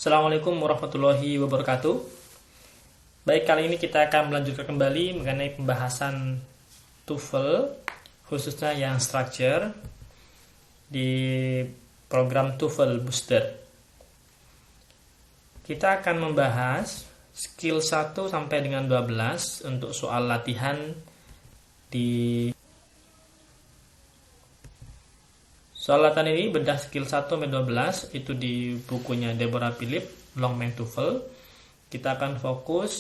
Assalamualaikum warahmatullahi wabarakatuh. Baik, kali ini kita akan melanjutkan kembali mengenai pembahasan TOEFL, khususnya yang structure di program TOEFL Booster. Kita akan membahas skill 1 sampai dengan 12 untuk soal latihan di soal latihan ini bedah skill 1 sampai 12 itu di bukunya Deborah Philip, Longman TOEFL. Kita akan fokus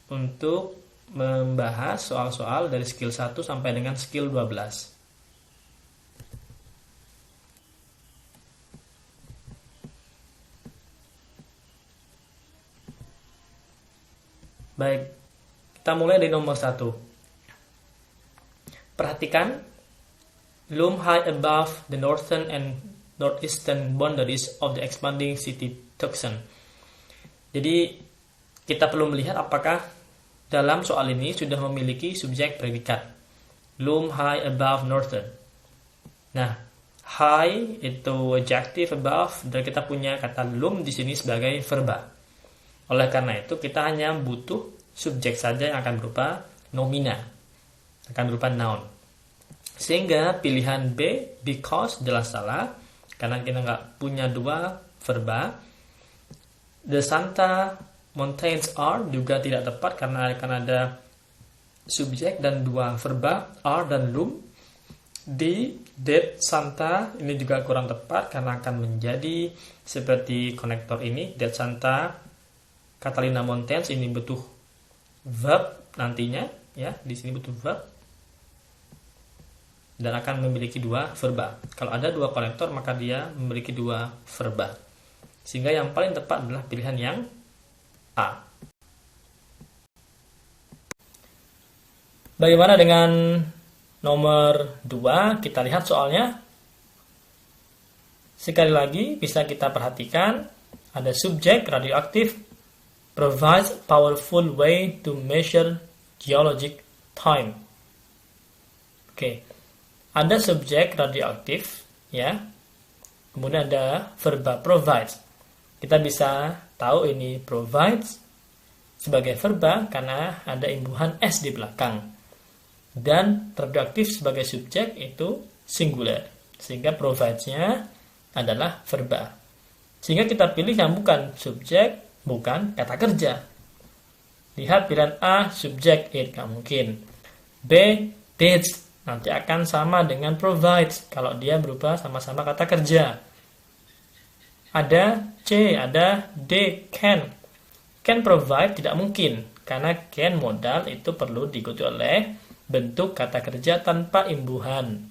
untuk membahas soal-soal dari skill 1 sampai dengan skill 12. Baik, kita mulai dari nomor 1. Perhatikan, loom high above the northern and northeastern boundaries of the expanding city Tucson. Jadi kita perlu melihat apakah dalam soal ini sudah memiliki subjek predikat. Loom high above northern. Nah, high itu adjective, above, dan kita punya kata loom di sini sebagai verba. Oleh karena itu kita hanya butuh subjek saja yang akan berupa nomina, akan berupa noun. Sehingga pilihan B, because, jelas salah karena kita nggak punya dua verba. The Santa Mountains are juga tidak tepat karena akan ada subjek dan dua verba, are dan loom. D, Dead Santa, ini juga kurang tepat karena akan menjadi seperti konektor ini. Dead Santa Catalina Mountains, ini butuh verb nantinya, ya, di sini butuh verb dan akan memiliki dua verba. Kalau ada dua konektor maka dia memiliki dua verba. Sehingga yang paling tepat adalah pilihan yang A. Bagaimana dengan nomor 2? Kita lihat soalnya. Sekali lagi bisa kita perhatikan ada subjek radioaktif provides powerful way to measure geologic time. Oke. Ada subjek radioaktif, ya. Kemudian ada verba provides. Kita bisa tahu ini provides sebagai verba karena ada imbuhan s di belakang. Dan radioaktif sebagai subjek itu singular. Sehingga provides-nya adalah verba. Sehingga kita pilih yang bukan subjek, bukan kata kerja. Lihat pilihan A, subject it, nggak mungkin. B, did, nanti akan sama dengan provides kalau dia berupa sama-sama kata kerja. Ada C, ada D, can. Can provide tidak mungkin karena can modal itu perlu diikuti oleh bentuk kata kerja tanpa imbuhan,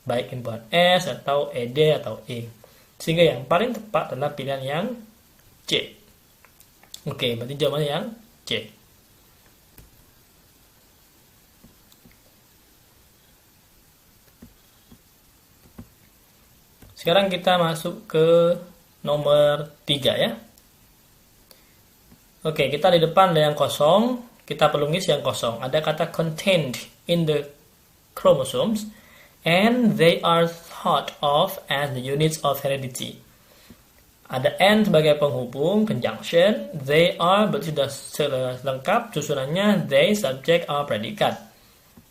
baik imbuhan S atau ed atau e. Sehingga yang paling tepat adalah pilihan yang C. Oke, berarti jawabannya yang C. Sekarang kita masuk ke nomor 3 ya. Oke, kita di depan ada yang kosong. Kita perlu ngisi yang kosong. Ada kata contained in the chromosomes and they are thought of as the units of heredity. Ada and sebagai penghubung, conjunction. They are berarti sudah lengkap susunannya. They, subject, are predikat.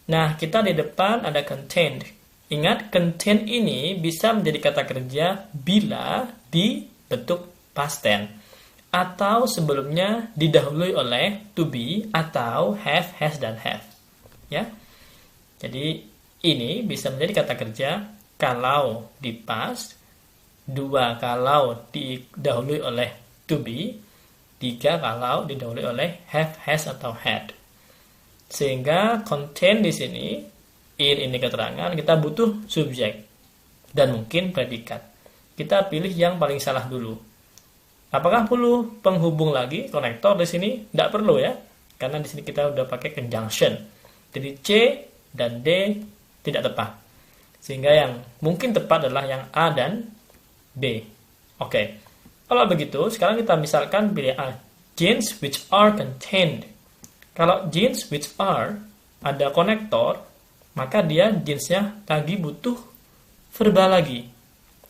Nah, kita di depan ada contained. Ingat, contain ini bisa menjadi kata kerja bila di bentuk past tense atau sebelumnya didahului oleh to be atau have, has, dan have. Ya. Jadi ini bisa menjadi kata kerja kalau di past, 2 kalau didahului oleh to be, 3 kalau didahului oleh have, has, atau had. Sehingga contain di sini in ini keterangan, kita butuh subjek dan mungkin predikat. Kita pilih yang paling salah dulu. Apakah perlu penghubung lagi, konektor di sini? Tidak perlu ya, karena di sini kita sudah pakai conjunction. Jadi C dan D tidak tepat. Sehingga yang mungkin tepat adalah yang A dan B. Oke. Kalau begitu, sekarang kita misalkan pilih A. Genes which are contained. Kalau genes which are ada konektor, maka dia jenisnya lagi butuh verba lagi.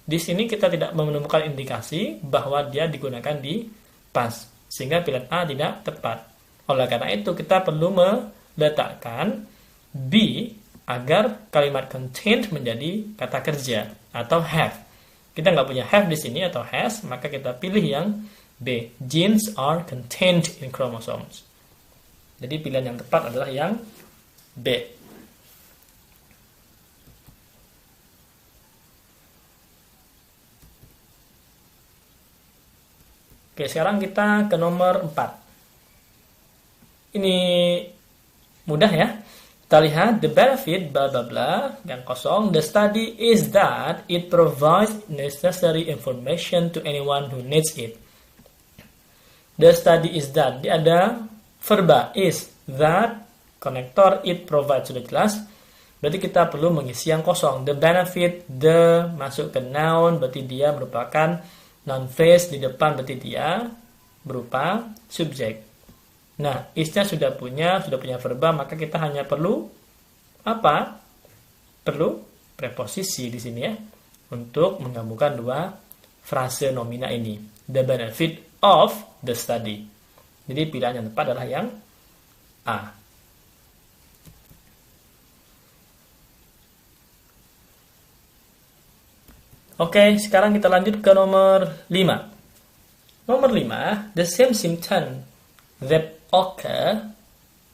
Di sini kita tidak menemukan indikasi bahwa dia digunakan di pas. Sehingga pilihan A tidak tepat. Oleh karena itu, kita perlu meletakkan B agar kalimat contained menjadi kata kerja atau have. Kita nggak punya have di sini atau has, maka kita pilih yang B. Genes are contained in chromosomes. Jadi pilihan yang tepat adalah yang B. Oke, sekarang kita ke nomor 4. Ini mudah ya. Kita lihat the benefit bla bla bla yang kosong. The study is that it provides necessary information to anyone who needs it. The study is that. Dia ada verba is, that, konektor, it, provide, sudah jelas. Berarti kita perlu mengisi yang kosong. The benefit, the, masuk ke noun, berarti dia merupakan noun phrase, di depan berarti dia berupa subjek. Nah, is-nya sudah punya verba, maka kita hanya perlu apa? Perlu preposisi di sini ya, untuk menggabungkan dua frase nomina ini. The benefit of the study. Jadi pilihan yang tepat adalah yang A. Oke, sekarang kita lanjut ke nomor 5. Nomor 5, the same symptom that occur,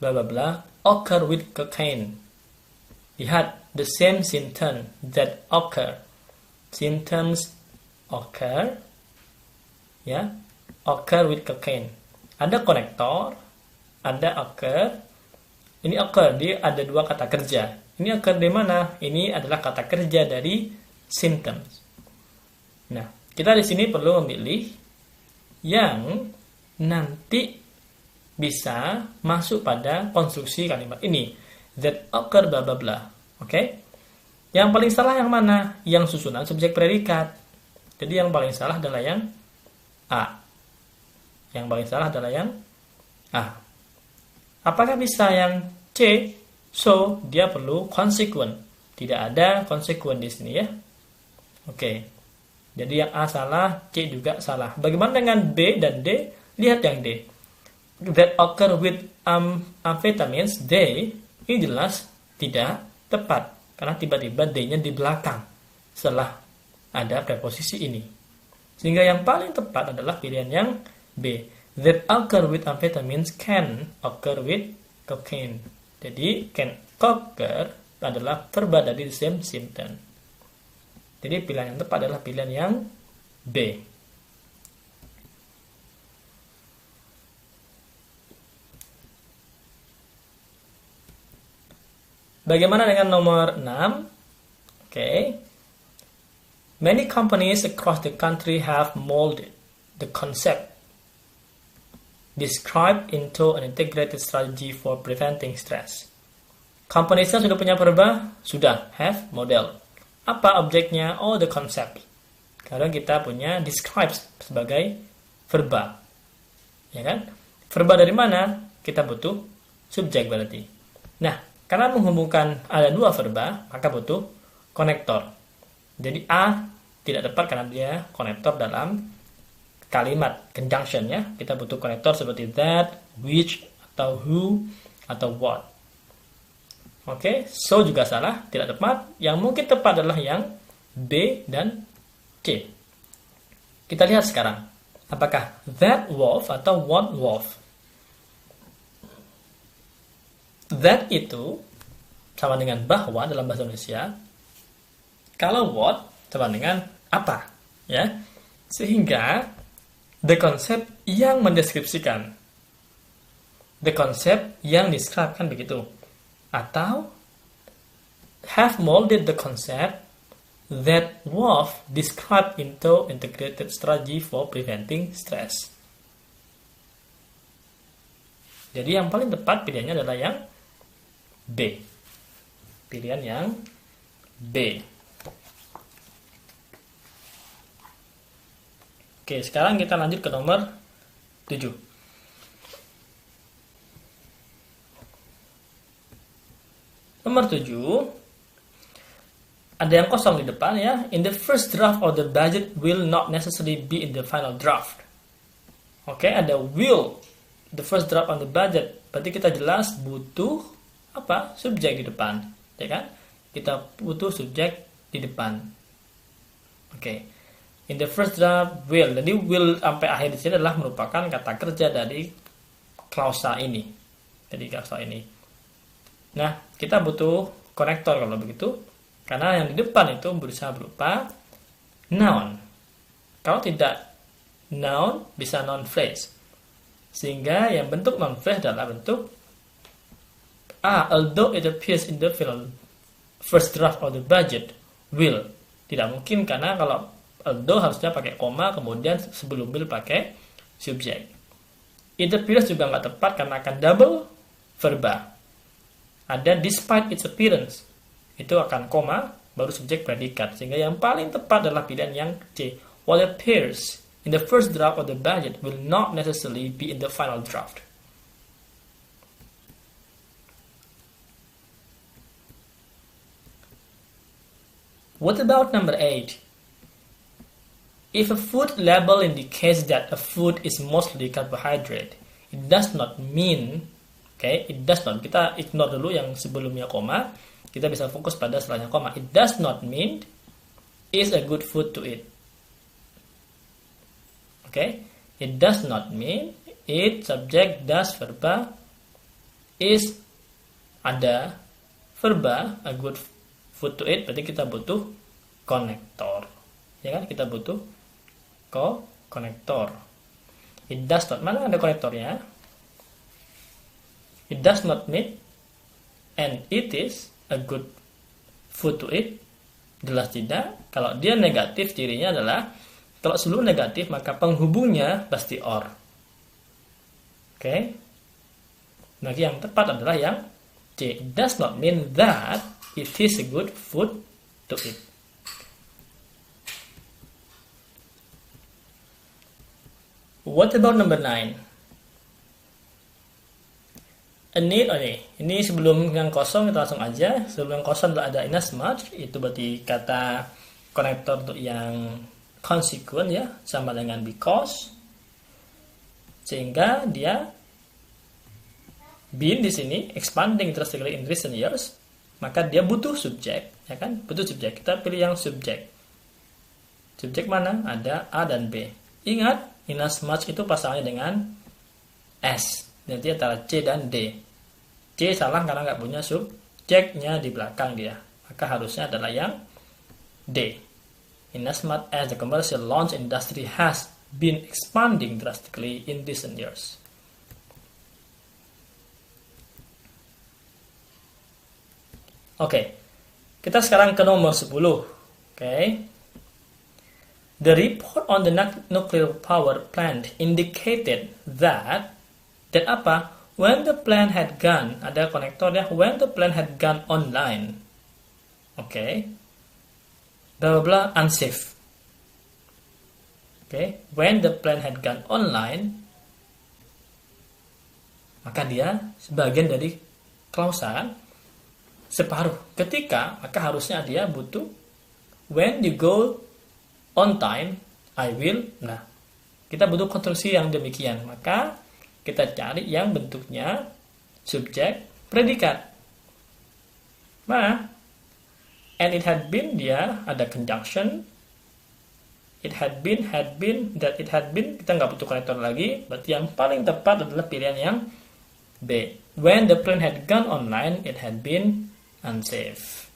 bla bla bla, occur with cocaine. Lihat, the same symptom that occur. Symptoms occur, ya, occur with cocaine. Ada konektor, ada occur. Ini occur, dia ada dua kata kerja. Ini occur di mana? Ini adalah kata kerja dari symptoms. Nah, kita di sini perlu memilih yang nanti bisa masuk pada konstruksi kalimat ini. That occur bla bla bla. Oke? Yang paling salah yang mana? Yang susunan subjek predikat. Jadi yang paling salah adalah yang A. Yang paling salah adalah yang A. Apakah bisa yang C? So, dia perlu consequent. Tidak ada consequent di sini ya. Oke. Jadi yang A salah, C juga salah. Bagaimana dengan B dan D? Lihat yang D. That occur with amphetamines, they, ini jelas tidak tepat. Karena tiba-tiba D-nya di belakang setelah ada preposisi ini. Sehingga yang paling tepat adalah pilihan yang B. That occur with amphetamines can occur with cocaine. Jadi, can occur adalah verba dari the same symptom. Jadi pilihan yang tepat adalah pilihan yang B. Bagaimana dengan nomor 6? Oke. Many companies across the country have molded the concept described into an integrated strategy for preventing stress. Companies-nya sudah punya verba? Sudah. Have, model. Apa objeknya? Oh, the concept. Karena kita punya describes sebagai verba. Ya kan? Verba dari mana? Kita butuh subjek berarti. Nah, karena menghubungkan ada dua verba, maka butuh konektor. Jadi A tidak tepat karena dia konektor dalam kalimat conjunction ya. Kita butuh konektor seperti that, which, atau who, atau what. Oke, so juga salah, tidak tepat. Yang mungkin tepat adalah yang B dan C. Kita lihat sekarang. Apakah that wolf atau what wolf? That itu sama dengan bahwa dalam bahasa Indonesia. Kalau what sama dengan apa, ya. Sehingga the concept yang mendeskripsikan, the concept yang describe kan begitu. Atau have molded the concept that wolf described into integrated strategy for preventing stress. Jadi yang paling tepat pilihannya adalah yang B. Pilihan yang B. Oke, sekarang kita lanjut ke nomor 7. Nomor 7, ada yang kosong di depan ya. In the first draft of the budget will not necessarily be in the final draft. Oke, ada will, the first draft on the budget. Berarti kita jelas butuh apa? Subjek di depan, ya kan? Kita butuh subjek di depan. Oke. In the first draft will. Jadi will sampai akhir di sini adalah merupakan kata kerja dari klausa ini. Jadi klausa ini. Nah, kita butuh konektor kalau begitu. Karena yang di depan itu berusaha berupa noun. Kalau tidak noun, bisa noun phrase. Sehingga yang bentuk noun phrase adalah bentuk although it appears in the first draft of the budget, will. Tidak mungkin karena kalau although harusnya pakai koma, kemudian sebelum will pakai subjek. It appears juga nggak tepat karena akan double verba. Ada despite its appearance. Itu akan koma, baru subjek predikat. Sehingga yang paling tepat adalah pilihan yang C. What appears in the first draft of the budget will not necessarily be in the final draft. What about number 8? If a food label indicates that a food is mostly carbohydrate, it does not mean, it does not, kita ignore dulu yang sebelumnya koma, kita bisa fokus pada setelahnya koma. It does not mean is a good food to eat. It does not mean it, subject, does, verba, is, ada, verba, a good food to eat, berarti kita butuh konektor. Ya kan? Kita butuh konektor. It does not, mana ada konektornya? It does not mean and it is a good food to eat. Jelas tidak. Kalau dia negatif, cirinya adalah kalau seluruh negatif, maka penghubungnya pasti or. Nah, yang tepat adalah yang C. It does not mean that it is a good food to eat. What about number 9? Ini sebelum yang kosong kita langsung aja. Sebelum yang kosong ada in as much, itu berarti kata konektor untuk yang consequent ya, sama dengan because. Sehingga dia been di sini expanding drastically in recent years, maka dia butuh subjek, ya kan? Butuh subjek. Kita pilih yang subjek. Subjek mana? Ada A dan B. Ingat, in as much itu pasangannya dengan S. Jadi antara C dan D. C salah karena nggak punya subjeknya di belakang dia. Maka harusnya adalah yang D. In as much as the commercial launch industry has been expanding drastically in recent years. Kita sekarang ke nomor 10. The report on the nuclear power plant indicated that apa? When the plant had gone, ada konektornya, when the plant had gone online. Blah blah blah, unsafe. When the plant had gone online, maka dia sebagian dari klausa kan? Separuh. Ketika, maka harusnya dia butuh when you go on time, I will. Nah, kita butuh konstruksi yang demikian. Maka kita cari yang bentuknya subjek predikat. Nah, and it had been, dia ada conjunction. It had been, that it had been. Kita nggak butuh konektor lagi. Berarti yang paling tepat adalah pilihan yang B. When the plane had gone online, it had been unsafe.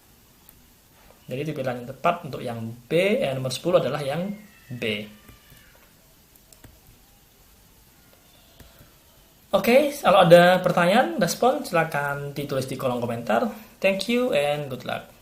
Jadi itu pilihan yang tepat untuk yang B. Nomor 10 adalah yang B. Kalau ada pertanyaan, respon, silakan ditulis di kolom komentar. Thank you and good luck.